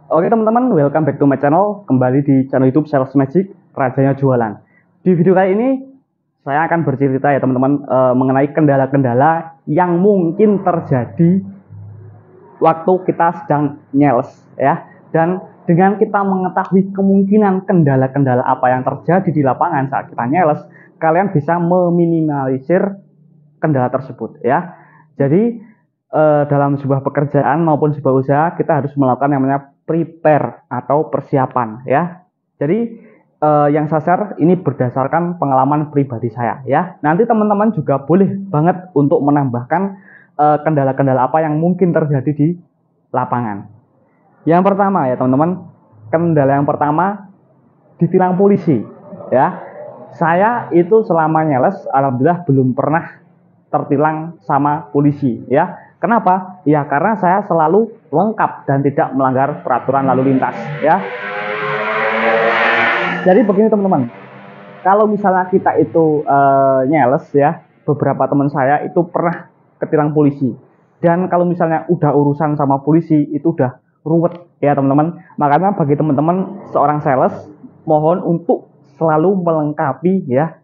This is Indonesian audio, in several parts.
Oke teman-teman, welcome back to my channel. Kembali di channel YouTube Sales Magic, Rajanya Jualan. Di video kali ini saya akan bercerita ya teman-teman mengenai kendala-kendala yang mungkin terjadi waktu kita sedang nyales ya. Dan dengan kita mengetahui kemungkinan kendala-kendala apa yang terjadi di lapangan saat kita nyales, kalian bisa meminimalisir kendala tersebut ya. Jadi dalam sebuah pekerjaan maupun sebuah usaha kita harus melakukan yang namanya prepare atau persiapan ya. Jadi yang saya share ini berdasarkan pengalaman pribadi saya ya. Nanti teman-teman juga boleh banget untuk menambahkan kendala-kendala apa yang mungkin terjadi di lapangan. Yang pertama ya teman-teman, kendala yang pertama ditilang polisi ya. Saya itu selama nyales alhamdulillah belum pernah tertilang sama polisi ya. Kenapa? Ya karena saya selalu lengkap dan tidak melanggar peraturan lalu lintas ya. Jadi begini teman-teman, kalau misalnya kita itu nyales ya, beberapa teman saya itu pernah ketilang polisi. Dan kalau misalnya udah urusan sama polisi itu udah ruwet ya teman-teman. Makanya bagi teman-teman seorang sales mohon untuk selalu melengkapi ya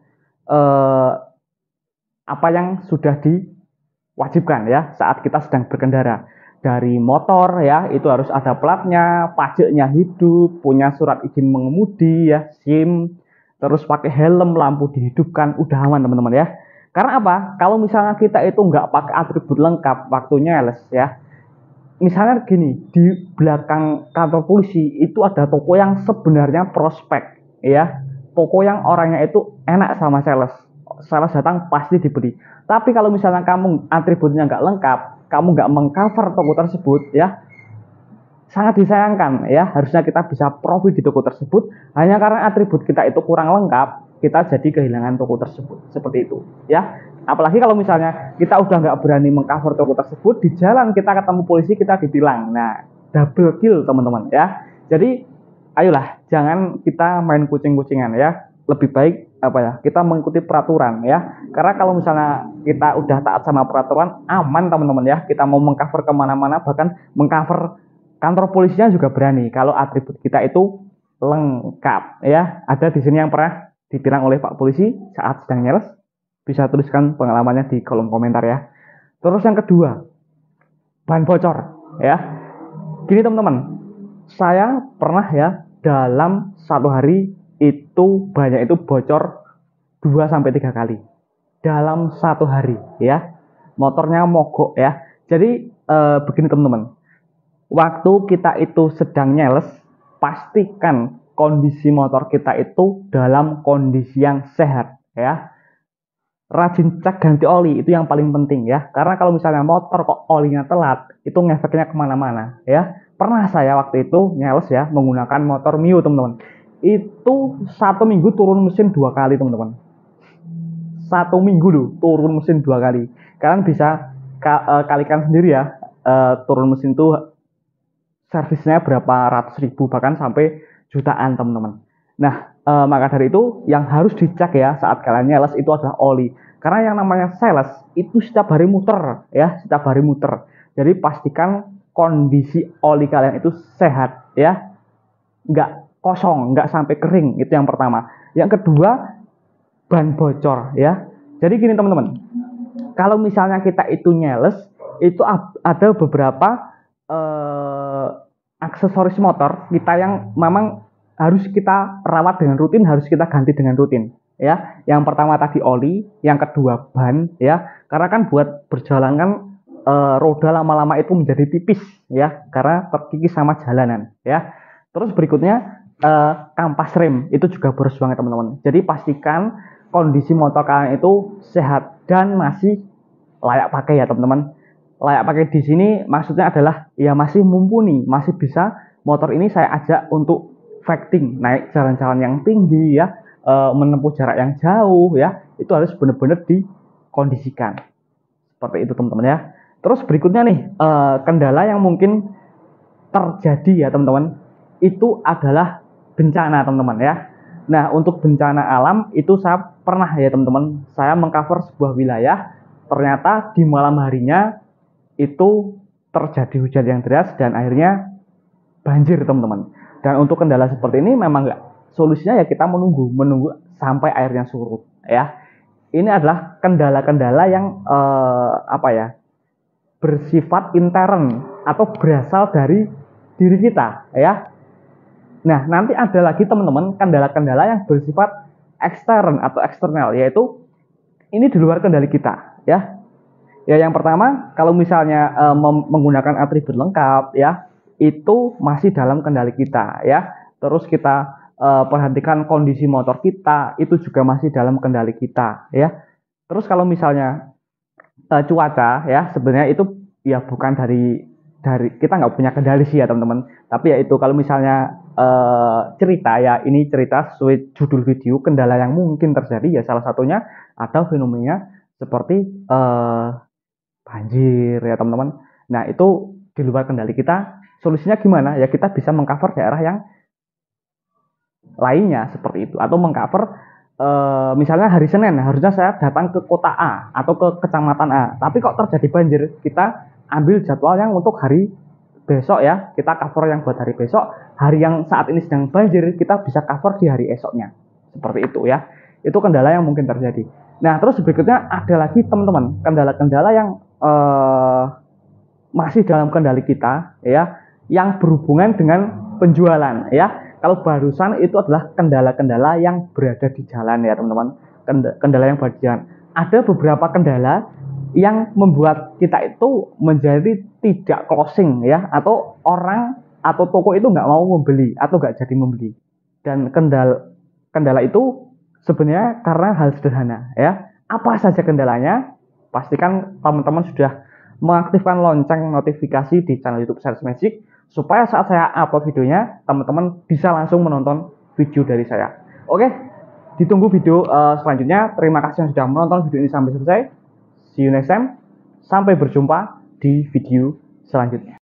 apa yang sudah diwajibkan ya saat kita sedang berkendara. Dari motor ya itu harus ada platnya, pajaknya hidup, punya surat izin mengemudi ya, SIM, terus pakai helm, lampu dihidupkan, udah aman teman-teman ya. Karena apa? Kalau misalnya kita itu nggak pakai atribut lengkap waktunya nyales ya. Misalnya gini, di belakang kantor polisi itu ada toko yang sebenarnya prospek ya. Toko yang orangnya itu enak sama sales. Sales datang pasti dibeli. Tapi kalau misalnya kamu atributnya nggak lengkap, kamu nggak mengcover toko tersebut ya, sangat disayangkan ya. Harusnya kita bisa profit di toko tersebut, hanya karena atribut kita itu kurang lengkap, kita jadi kehilangan toko tersebut. Seperti itu ya. Apalagi kalau misalnya kita udah nggak berani mengcover toko tersebut, di jalan kita ketemu polisi, kita ditilang. Nah, double kill teman-teman ya. Jadi ayolah jangan kita main kucing-kucingan ya. Lebih baik apa ya, kita mengikuti peraturan ya. Karena kalau misalnya kita udah taat sama peraturan, aman teman-teman ya. Kita mau mengcover kemana-mana, bahkan mengcover kantor polisinya juga berani kalau atribut kita itu lengkap ya. Ada di sini yang pernah ditilang oleh Pak Polisi saat sedang nyales, bisa tuliskan pengalamannya di kolom komentar ya. Terus yang kedua, ban bocor ya. Gini teman-teman, saya pernah ya dalam satu hari itu banyak itu bocor 2-3 kali dalam satu hari ya. Motornya mogok ya. Jadi begini teman-teman, waktu kita itu sedang nyales, pastikan kondisi motor kita itu dalam kondisi yang sehat ya. Rajin cek ganti oli itu yang paling penting ya. Karena kalau misalnya motor kok olinya telat, itu ngefeknya kemana-mana ya. Pernah saya waktu itu nyales ya menggunakan motor Mio teman-teman. Itu 1 minggu turun mesin 2 kali teman-teman. 1 minggu loh turun mesin 2 kali. Kalian bisa kalikan sendiri ya, turun mesin tuh servisnya berapa ratus ribu bahkan sampai jutaan teman-teman. Nah maka dari itu yang harus dicek ya saat kalian nyales itu adalah oli. Karena yang namanya sales itu setiap hari muter ya, setiap hari muter. Jadi pastikan kondisi oli kalian itu sehat ya, nggak kosong, nggak sampai kering, itu yang pertama. Yang kedua, ban bocor ya. Jadi gini teman-teman, kalau misalnya kita itu nyales, itu ada beberapa aksesoris motor kita yang memang harus kita rawat dengan rutin, harus kita ganti dengan rutin ya. Yang pertama tadi oli, yang kedua ban ya. Karena kan buat berjalan kan roda lama-lama itu menjadi tipis ya, karena terkikis sama jalanan ya. Terus berikutnya kampas rem itu juga boros banget teman-teman. Jadi pastikan kondisi motor kalian itu sehat dan masih layak pakai ya teman-teman. Layak pakai di sini maksudnya adalah ya masih mumpuni, masih bisa motor ini saya ajak untuk facting, naik jalan-jalan yang tinggi ya, menempuh jarak yang jauh ya, itu harus benar-benar dikondisikan. Seperti itu teman-teman ya. Terus berikutnya nih, kendala yang mungkin terjadi ya teman-teman, itu adalah bencana teman-teman ya. Nah untuk bencana alam itu saya pernah ya teman-teman, saya mengcover sebuah wilayah, ternyata di malam harinya itu terjadi hujan yang deras dan akhirnya banjir teman-teman. Dan untuk kendala seperti ini memang nggak, solusinya ya kita menunggu sampai airnya surut ya. Ini adalah kendala-kendala yang bersifat intern atau berasal dari diri kita ya. Nah, nanti ada lagi teman-teman kendala-kendala yang bersifat ekstern atau eksternal, yaitu ini di luar kendali kita ya. Ya, yang pertama, kalau misalnya menggunakan atribut lengkap ya, itu masih dalam kendali kita ya. Terus kita perhatikan kondisi motor kita, itu juga masih dalam kendali kita ya. Terus kalau misalnya cuaca ya, sebenarnya itu ya bukan dari kita nggak punya kendali sih ya teman-teman. Tapi ya itu kalau misalnya cerita ya, ini cerita sesuai judul video, kendala yang mungkin terjadi ya salah satunya ada fenomena seperti banjir ya teman-teman. Nah, itu di luar kendali kita. Solusinya gimana? Ya kita bisa mengcover daerah yang lainnya seperti itu, atau mengcover misalnya hari Senin harusnya saya datang ke kota A atau ke kecamatan A, tapi kok terjadi banjir, kita ambil jadwal yang untuk hari besok ya, kita cover yang buat hari besok. Hari yang saat ini sedang banjir, kita bisa cover di hari esoknya, seperti itu ya. Itu kendala yang mungkin terjadi. Nah, terus berikutnya ada lagi teman-teman kendala-kendala yang masih dalam kendali kita ya, yang berhubungan dengan penjualan ya. Kalau barusan itu adalah kendala-kendala yang berada di jalan ya teman-teman, kendala yang berada di jalan. Ada beberapa kendala yang membuat kita itu menjadi tidak closing ya, atau orang atau toko itu nggak mau membeli atau nggak jadi membeli. Dan kendala itu sebenarnya karena hal sederhana ya. Apa saja kendalanya? Pastikan teman-teman sudah mengaktifkan lonceng notifikasi di channel YouTube Sales Magic, supaya saat saya upload videonya, teman-teman bisa langsung menonton video dari saya. Oke, ditunggu video selanjutnya. Terima kasih yang sudah menonton video ini sampai selesai. See you next time. Sampai berjumpa di video selanjutnya.